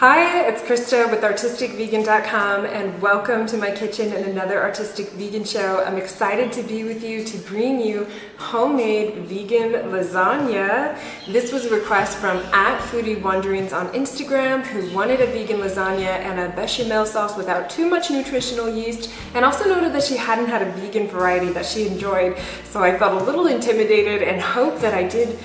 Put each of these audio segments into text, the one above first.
Hi, it's Christa with artisticvegan.com and welcome to my kitchen and another Artistic Vegan show. I'm excited to be with you to bring you homemade vegan lasagna. This was a request from @foodiewanderings on Instagram who wanted a vegan lasagna and a bechamel sauce without too much nutritional yeast, and also noted that she hadn't had a vegan variety that she enjoyed. So I felt a little intimidated and hope that I did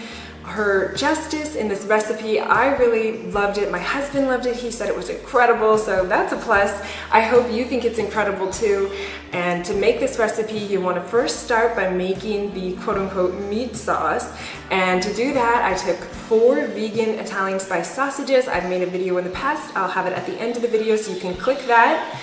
her justice in this recipe. I really loved it. My husband loved it. He said it was incredible, so that's a plus. I hope you think it's incredible too. And to make this recipe, you want to first start by making the quote-unquote meat sauce. And to do that, I took 4 vegan Italian spice sausages. I've made a video in the past. I'll have it at the end of the video so you can click that.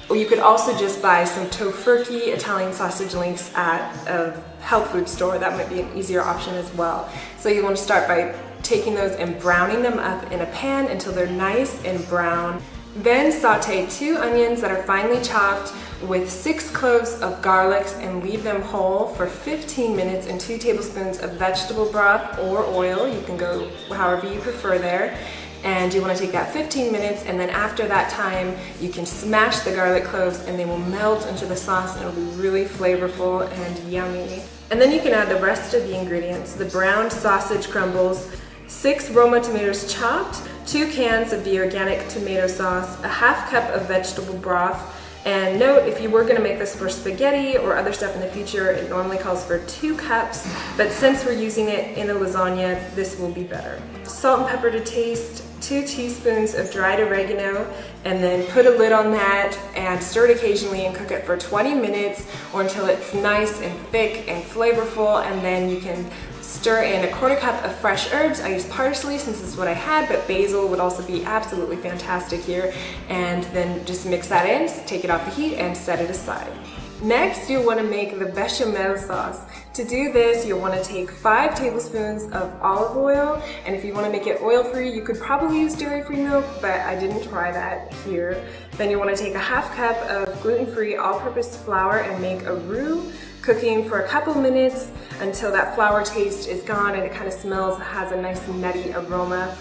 Or you could also just buy some tofurkey Italian sausage links at a health food store. That might be an easier option as well. So you want to start by taking those and browning them up in a pan until they're nice and brown. Then saute 2 onions that are finely chopped with 6 cloves of garlic and leave them whole for 15 minutes in 2 tablespoons of vegetable broth or oil. You can go however you prefer there. And you want to take that 15 minutes, and then after that time you can smash the garlic cloves and they will melt into the sauce and it'll be really flavorful and yummy. And then you can add the rest of the ingredients: the browned sausage crumbles, 6 Roma tomatoes chopped, 2 cans of the organic tomato sauce, a ½ cup of vegetable broth. And note, if you were going to make this for spaghetti or other stuff in the future, it normally calls for 2 cups, but since we're using it in a lasagna, this will be better. Salt and pepper to taste, 2 teaspoons of dried oregano, and then put a lid on that and stir it occasionally and cook it for 20 minutes or until it's nice and thick and flavorful. And then you can stir in a ¼ cup of fresh herbs. I used parsley since this is what I had, but basil would also be absolutely fantastic here. And then just mix that in, take it off the heat and set it aside. Next, you'll want to make the bechamel sauce. To do this, you'll want to take 5 tablespoons of olive oil, and if you want to make it oil-free, you could probably use dairy-free milk, but I didn't try that here. Then you want to take a ½ cup of gluten-free all-purpose flour and make a roux, cooking for a couple minutes until that flour taste is gone and it kind of smells, has a nice nutty aroma.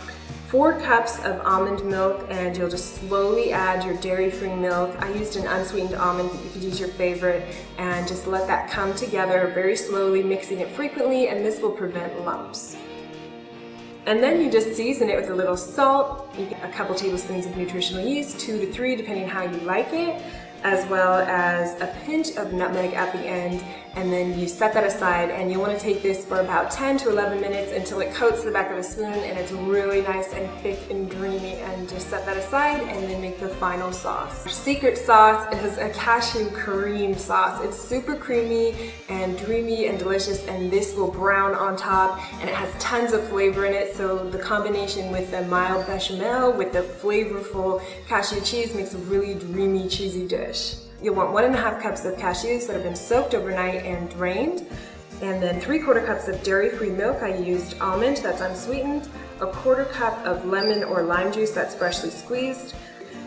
4 cups of almond milk, and you'll just slowly add your dairy-free milk. I used an unsweetened almond, but you could use your favorite, and just let that come together very slowly, mixing it frequently, and this will prevent lumps. And then you just season it with a little salt, a couple tablespoons of nutritional yeast, 2 to 3 depending how you like it, as well as a pinch of nutmeg at the end, and then you set that aside, and you want to take this for about 10 to 11 minutes until it coats the back of the spoon and it's really nice and thick and dreamy, and just set that aside and then make the final sauce. Our secret sauce is a cashew cream sauce. It's super creamy and dreamy and delicious, and this will brown on top, and it has tons of flavor in it, so the combination with the mild bechamel with the flavorful cashew cheese makes a really dreamy, cheesy dish. You'll want 1½ cups of cashews that have been soaked overnight and drained, and then 3/4 cups of dairy-free milk. I used almond, that's unsweetened, a ¼ cup of lemon or lime juice that's freshly squeezed,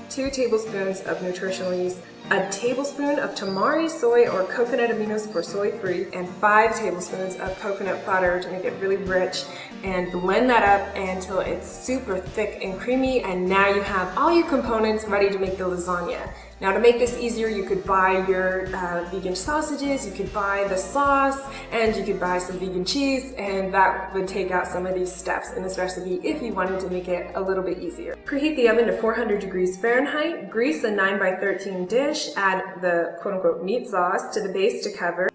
2 tablespoons of nutritional yeast, a tablespoon of tamari soy or coconut aminos for soy-free, and 5 tablespoons of coconut butter to make it really rich. And blend that up until it's super thick and creamy, and now you have all your components ready to make the lasagna. Now, to make this easier, you could buy your vegan sausages, you could buy the sauce, and you could buy some vegan cheese, and that would take out some of these steps in this recipe if you wanted to make it a little bit easier. Preheat the oven to 400 degrees Fahrenheit, grease a 9x13 dish, add the quote-unquote meat sauce to the base to cover.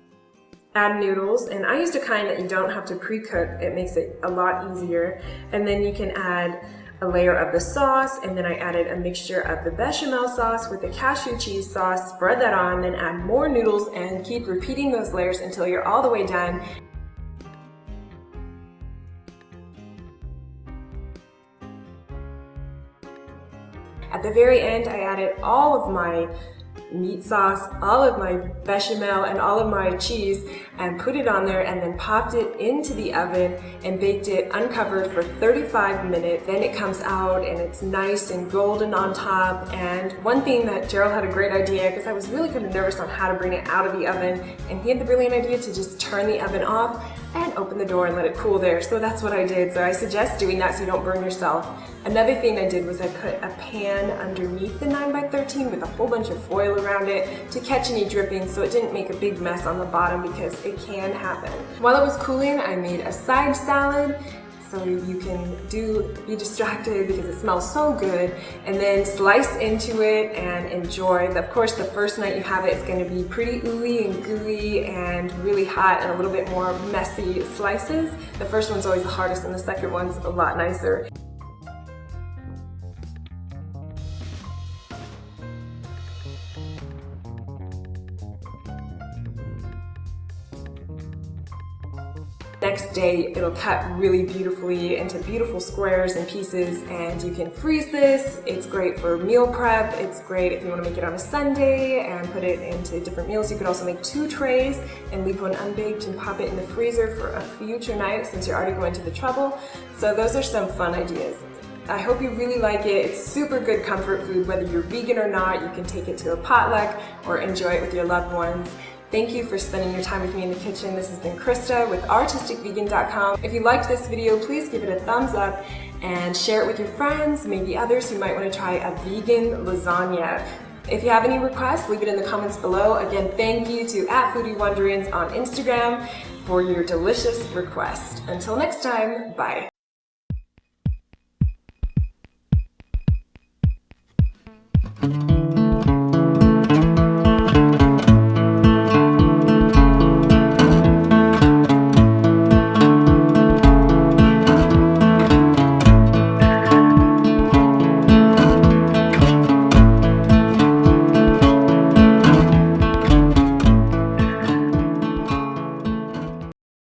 Add noodles, and I used a kind that you don't have to pre-cook. It makes it a lot easier. And then you can add a layer of the sauce, and then I added a mixture of the bechamel sauce with the cashew cheese sauce. Spread that on, then add more noodles, and keep repeating those layers until you're all the way done. At the very end, I added all of my meat sauce, all of my bechamel, and all of my cheese, and put it on there, and then popped it into the oven and baked it uncovered for 35 minutes. Then it comes out and it's nice and golden on top. And one thing that Gerald had a great idea, because I was really kind of nervous on how to bring it out of the oven, and he had the brilliant idea to just turn the oven off. and open the door and let it cool there. So that's what I did. So I suggest doing that so you don't burn yourself. Another thing I did was I put a pan underneath the 9x13 with a whole bunch of foil around it to catch any drippings so it didn't make a big mess on the bottom, because it can happen. While it was cooling, I made a side salad. So you can be distracted because it smells so good, and then slice into it and enjoy. Of course, the first night you have it, it's going to be pretty ooey and gooey and really hot and a little bit more messy slices. The first one's always the hardest and the second one's a lot nicer. Next day, it'll cut really beautifully into beautiful squares and pieces, and you can freeze this. It's great for meal prep. It's great if you want to make it on a Sunday and put it into different meals. You could also make 2 trays and leave one unbaked and pop it in the freezer for a future night since you're already going to the trouble. So those are some fun ideas. I hope you really like it. It's super good comfort food, whether you're vegan or not. You can take it to a potluck or enjoy it with your loved ones. Thank you for spending your time with me in the kitchen. This has been Christa with irresistibly. If you liked this video, please give it a thumbs up and share it with your friends, maybe others who might want to try a vegan lasagna. If you have any requests, leave it in the comments below. Again, thank you to @FoodieWonderings on Instagram for your delicious request. Until next time, bye.